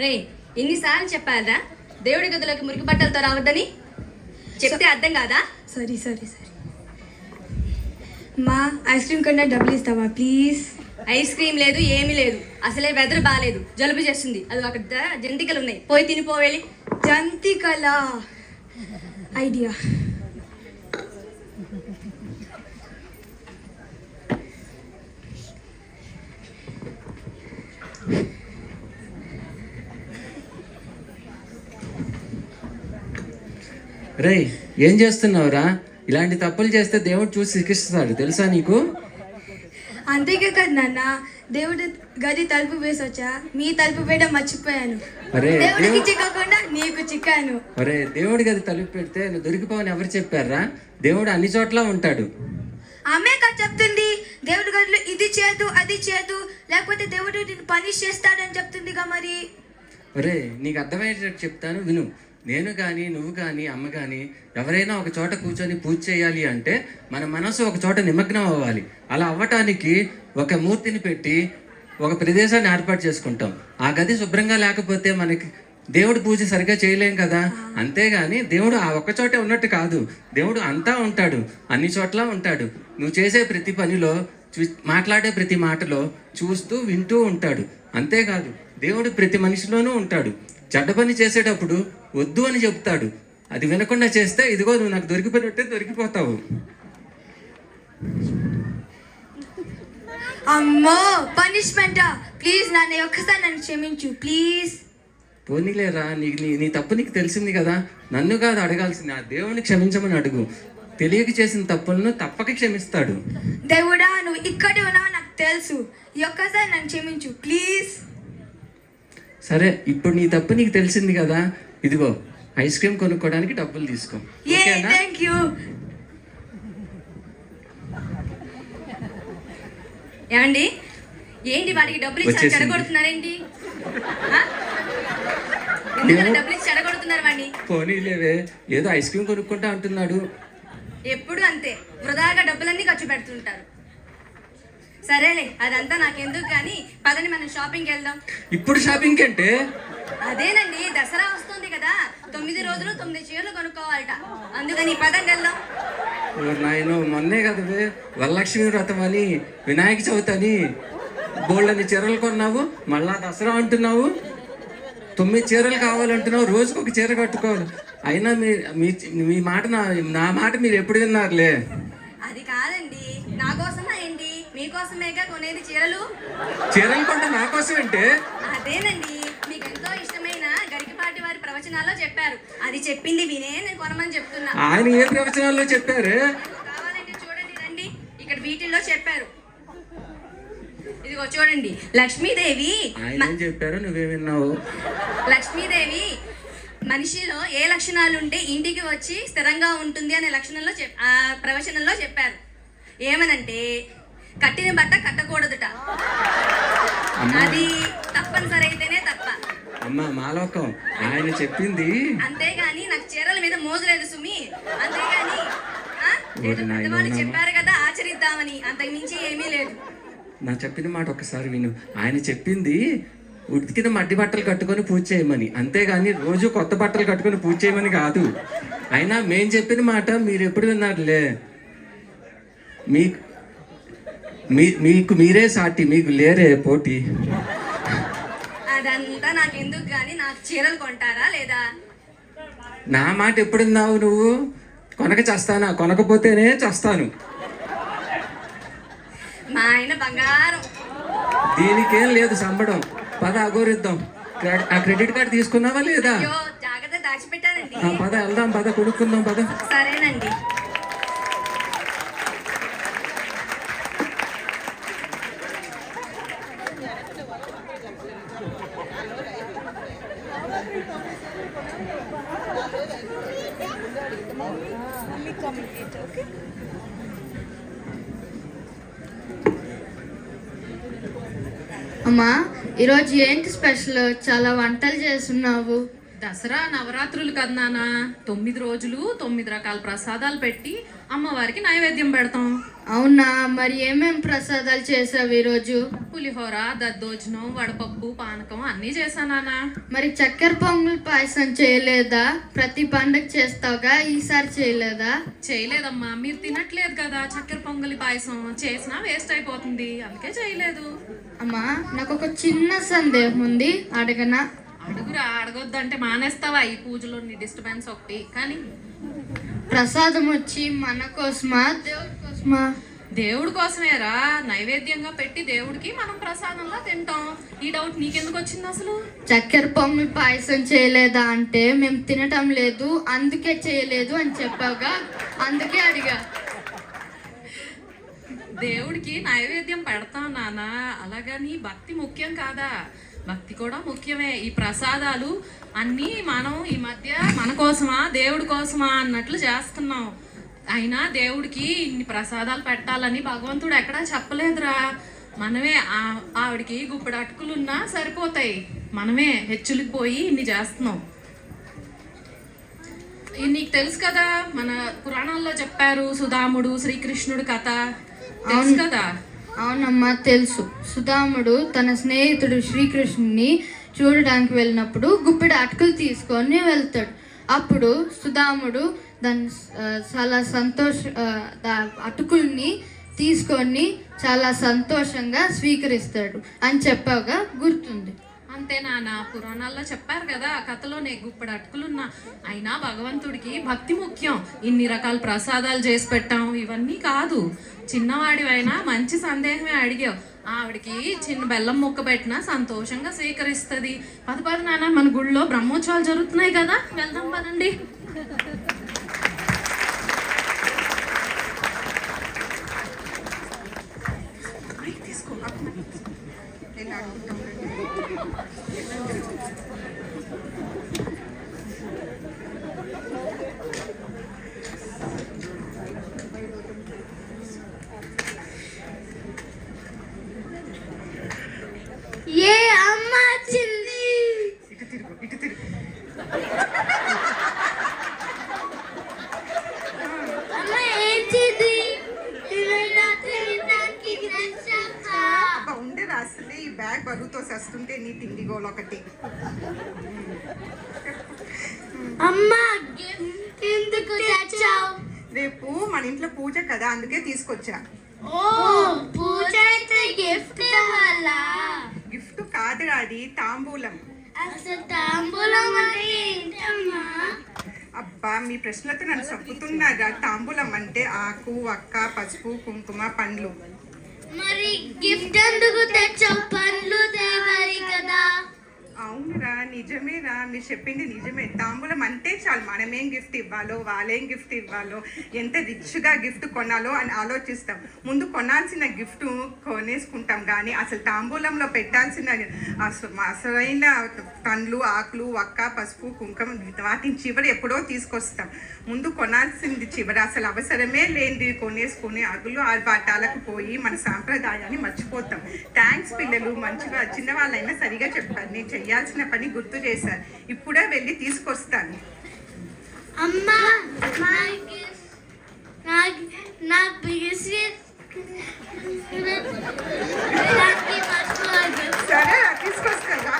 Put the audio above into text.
రే, ఇన్నిసార్లు చెప్పారా దేవుడి గదిలోకి మురికి బట్టలతో రావద్దని? చెప్తే అర్థం కాదా? సారీ మా ఐస్ క్రీమ్ కన్నా డబ్బులు ఇస్తావా ప్లీజ్? ఐస్ క్రీమ్ లేదు, ఏమీ లేదు. అసలే వెదర్ బాగాలేదు, జలుబు చేస్తుంది. అది అక్కడ జంతికలు ఉన్నాయి, పోయి తినిపోవేళి. జంతికల ఐడియా. రేయ్, ఏం చేస్తున్నావురా? ఇలాంటి తప్పులు చేస్తే దేవుడు చూసి శిక్షిస్తాడు, తెలుసా నీకు? అంతేగా కదా నాన్న, దేవుడి గది తలుపు వేసొచ్చా, మీ తలుపు వేయడం మర్చిపోయాను. దేవుడికి చిక్కకుండా నీకు చిక్కాను. అరే, దేవుడి గది తలుపు పెడితే నువ్వు దొరికిపోవని ఎవరు చెప్పారా? దేవుడు అన్ని చోట్ల ఉంటాడు. ఆమె కదా చెప్తుంది, దేవుడి గదిలో ఇది చేయదు అది చేయదు, లేకపోతే దేవుడు నిన్ను పనిష్ చేస్తాడని చెప్తుందిగా. మరి ఒరే, నీకు అర్థమయ్యేటట్టు చెప్తాను విను. నేను కానీ, నువ్వు కానీ, అమ్మ కానీ ఎవరైనా ఒక చోట కూర్చొని పూజ చేయాలి అంటే మన మనసు ఒక చోట నిమగ్నం అవ్వాలి. అలా అవ్వటానికి ఒక మూర్తిని పెట్టి ఒక ప్రదేశాన్ని ఏర్పాటు చేసుకుంటాం. ఆ గది శుభ్రంగా లేకపోతే మనకి దేవుడు పూజ సరిగ్గా చేయలేం కదా. అంతేగాని దేవుడు ఆ ఒక్క చోటే ఉన్నట్టు కాదు, దేవుడు అంతా ఉంటాడు, అన్ని చోట్ల ఉంటాడు. నువ్వు చేసే ప్రతి పనిలో, మాట్లాడే ప్రతి మాటలో చూస్తూ వింటూ ఉంటాడు. అంతేకాదు, దేవుడు ప్రతి మనిషిలోనూ ఉంటాడు. చెడ్డ పని చేసేటప్పుడు వద్దు అని చెప్తాడు. అది వినకుండా చేస్తే ఇదిగో నువ్వు నాకు దొరికిపోయినట్టే దొరికిపోతావు. అమ్మో, పనిష్మెంటా? ప్లీజ్ నాన్న, ఒక్కసారి నన్ను క్షమించు ప్లీజ్. పోనీలేరా, నీ తప్పు నీకు తెలిసింది కదా. నన్ను కాదు అడగాల్సింది, ఆ దేవుని క్షమించమని అడుగు. తెలియక చేసిన తప్పులను తప్పక క్షమిస్తాడు. దేవుడా, నువ్వు ఇక్కడే ఉన్నావు నాకు తెలుసు, ఈ ఒక్కసారి నన్ను క్షమించు ప్లీజ్. సరే, ఇప్పుడు నీ తప్పు నీకు తెలిసింది కదా. ఇదిగో ఐస్ క్రీమ్ కొనుక్కోవడానికి డబ్బులు తీసుకో. Thank you. ఏమండి, ఏంటి వాడికి డబ్బులు ఇచ్చి చెడగొడుతున్నారేంటి? డబ్బులు ఇచ్చి చెడగొడుతున్నారు వాడిని. పోనీలేవే, ఏదో ఐస్ క్రీమ్ కొనుక్కుంటా అంటున్నాడు. ఎప్పుడు అంతే, వృధాగా డబ్బులన్నీ ఖర్చు పెడుతుంటారు. సరేలే, అదంతా నాకెందుకు కానీ పదని మనం షాపింగ్కి వెళ్దాం. ఇప్పుడు షాపింగ్ అంటే? అదేనండి, దసరా వస్తుంది కదా, 9 రోజులు 9 చీరలు కొనుక్కోవాలట. అందుకని పదండి వెళ్దాం. నాయన, మొన్నే కదా వరలక్ష్మి వ్రతం అని, వినాయక చవితి అని బోళ్ళని చీరలు కొన్నావు, మళ్ళా దసరా అంటున్నావు. 9 చీరలు కావాలంటున్నావు, రోజుకు ఒక చీర కట్టుకోవాలి. అయినా మీ మాట నా మాట మీరు ఎప్పుడు విన్నారులే. అది కాదండి, నా కోసమా ఏంటి? మీకోసమేగా కొనేది చీరలు. చీరలు కొంటే నా కోసం అంటే? అదేనండి, మీకు ఎంతో ఇష్టమైన గరికపాటి వారి ప్రవచనాల్లో చెప్పారు. అది చెప్పింది వినే నేను కొనమని చెప్తున్నా. ఆయన ఏ ప్రవచనాల్లో చెప్పారు? కావాలంటే చూడండి, రండి, ఇక్కడ వీటిల్లో చెప్పారు. ఇదిగో చూడండి, లక్ష్మీదేవి. ఆయన చెప్పారు, నువ్వే విన్నావు. లక్ష్మీదేవి మనిషిలో ఏ లక్షణాలు ఉంటే ఇంటికి వచ్చి స్థిరంగా ఉంటుంది అనే లక్షణంలో ఆ ప్రవచనంలో చెప్పారు. ఏమనంటే, కట్టిన బట్ట కట్టకూడదుట, అది తప్పనిసరి అయితేనే తప్ప. అమ్మా మాలోకం, ఆయన చెప్పింది. అంతేగాని నాకు చీరల మీద మోజు లేదు సుమి. అంతేగాని పెద్దవాళ్ళు చెప్పారు కదా ఆచరిద్దామని, అంతకు మించి ఏమీ లేదు. నా చెప్పిన మాట ఒకసారి విను. ఆయన చెప్పింది ఉతికిన మట్టి బట్టలు కట్టుకొని పూజ చేయమని, అంతేగాని రోజు కొత్త బట్టలు కట్టుకొని పూజ చేయమని కాదు. అయినా మేం చెప్పిన మాట మీరు ఎప్పుడు విన్నారులే. మీకు మీరే సాటి, మీకు లేరే పోటీ. అదంతా నాకెందుకు గాని, నాకు చీరలు కొంటారా లేదా? నా మాట ఎప్పుడు విన్నావు నువ్వు? కొనక చేస్తానా? కొనకపోతేనే చేస్తాను. మా ఆయన బంగారం. దీనికేం లేదు సంబడం. పద అగోరిద్దాం. ఆ క్రెడిట్ కార్డు తీసుకున్నావా లేదా? జాగ్రత్త దాచిపెట్టానండి. పద వెళ్దాం, పద కొనుక్కుందాం, పద. సరేనండి. అమ్మా, ఈరోజు ఏంటి స్పెషల్? చాలా వంటలు చేస్తున్నావు. దసరా నవరాత్రులు కదా నాన్న, 9 రోజులు 9 రకాల ప్రసాదాలు పెట్టి అమ్మవారికి నైవేద్యం పెడతాం. అవునా, మరి ఏమేం ప్రసాదాలు చేసావు ఈరోజు? పులిహోర, దద్దోజనం, వడపప్పు, పానకం అన్నీ చేశానా. మరి చక్కెర పొంగల్ పాయసం చేయలేదా? ప్రతి పండగ చేస్తావుగా, ఈసారి చేయలేదా? చేయలేదమ్మా, మీరు తినట్లేదు కదా చక్కెర పొంగలి పాయసం, చేసినా వేస్ట్ అయిపోతుంది, అందుకే చేయలేదు. అమ్మా, నాకు ఒక చిన్న సందేహం ఉంది, అడగనా? అడుగురా, అడగొద్దంటే మానేస్తావా? ఈ పూజలో నీ డిస్టర్బెన్స్ ఒకటి. కానీ ప్రసాదం వచ్చి మన కోసమా, దేవుడి కోసమా? దేవుడి కోసమేరా, నైవేద్యంగా పెట్టి దేవుడికి మనం ప్రసాదంగా తింటాం. ఈ డౌట్ నీకెందుకు వచ్చింది అసలు? చక్కెర పొంగల్ పాయసం చేయలేదా అంటే మేము తినటం లేదు అందుకే చేయలేదు అని చెప్పావుగా, అందుకే అడిగా. దేవుడికి నైవేద్యం పెడతాం నాన్న, అలాగని భక్తి ముఖ్యం కాదా? భక్తి కూడా ముఖ్యమే. ఈ ప్రసాదాలు అన్నీ మనం ఈ మధ్య మన కోసమా దేవుడి కోసమా అన్నట్లు చేస్తున్నాం. అయినా దేవుడికి ఇన్ని ప్రసాదాలు పెట్టాలని భగవంతుడు ఎక్కడా చెప్పలేదురా. మనమే ఆవిడికి గుప్పెడు అటుకులున్నా సరిపోతాయి, మనమే హెచ్చులకు పోయి ఇన్ని చేస్తున్నాం. ఇది నీకు తెలుసు కదా, మన పురాణాల్లో చెప్పారు సుధాముడు శ్రీకృష్ణుడు కథ, తెలుసు కదా? అవునమ్మా తెలుసు. సుధాముడు తన స్నేహితుడు శ్రీకృష్ణుని చూడడానికి వెళ్ళినప్పుడు గుప్పెడు అటుకులు తీసుకొని వెళ్తాడు. అప్పుడు సుధాముడు దాన్ని చాలా అటుకుల్ని తీసుకొని చాలా సంతోషంగా స్వీకరిస్తాడు అని చెప్పావుగా, గుర్తుంది. అంతే నాన్న, పురాణాల్లో చెప్పారు కదా, కథలోనే గుప్పెడు అటుకులున్నా. అయినా భగవంతుడికి భక్తి ముఖ్యం. ఇన్ని రకాల ప్రసాదాలు చేసి పెట్టాం ఇవన్నీ కాదు. చిన్నవాడివైనా మంచి సందేహమే అడిగావు. ఆవిడికి చిన్న బెల్లం ముక్క పెట్టినా సంతోషంగా స్వీకరిస్తుంది. పద నాన్న, మన గుళ్ళో బ్రహ్మోత్సవాలు జరుగుతున్నాయి కదా, వెళ్దాం పదండి. ఏ అమ్మ వచ్చింది? అమ్మ ఏంటిది? ఉండేది అసలే ఈ బ్యాగ్ బరువుతో సస్తుంటే నీ తిండి గోలు ఒకటి. అమ్మ ఎందుకు తెచ్చావు? రేపు మన ఇంట్లో పూజ కదా, అందుకే తీసుకొచ్చా. ఓ పూజ అయితే గిఫ్ట్ ఇవ్వాలా? గిఫ్ట్ కాదు, అది తాంబూలం. అసలు తాంబూలం అంటే ఏంటమ్మా? అబ్బా, మీ ప్రశ్నలతో నన్ను చంపుతున్నారా? తాంబూలం అంటే ఆకు, వక్క, పసుపు, కుంకుమ, పండ్లు. మరి గిఫ్ట్ ఎందుకు తెచ్చావు? పండ్లు తేవాలి కదా. అవునురా, నిజమేరా, మీరు చెప్పింది నిజమే. తాంబూలం అంటే చాలు, మనమేం గిఫ్ట్ ఇవ్వాలో, వాళ్ళేం గిఫ్ట్ ఇవ్వాలో, ఎంత రిచ్గా గిఫ్ట్ కొనాలో అని ఆలోచిస్తాం. ముందు కొనాల్సిన గిఫ్ట్ కొనేసుకుంటాం, కానీ అసలు తాంబూలంలో పెట్టాల్సిన అసలైన పండ్లు, ఆకులు, వక్క, పసుపు, కుంకుమ వాటిని చివరి ఎప్పుడో తీసుకొస్తాం. ముందు కొనాల్సింది చివరి, అసలు అవసరమే లేనిది కొనేసుకుని అగులు ఆర్భాటాలకు పోయి మన సాంప్రదాయాన్ని మర్చిపోతాం. థ్యాంక్స్ పిల్లలు, మంచిగా చిన్న వాళ్ళైనా సరిగా చెప్పారు. నేను చెయ్యాల్సిన పని గుర్తు చేశారు. ఇప్పుడే వెళ్ళి తీసుకొస్తాను. అమ్మా, సరే తీసుకొస్తాను.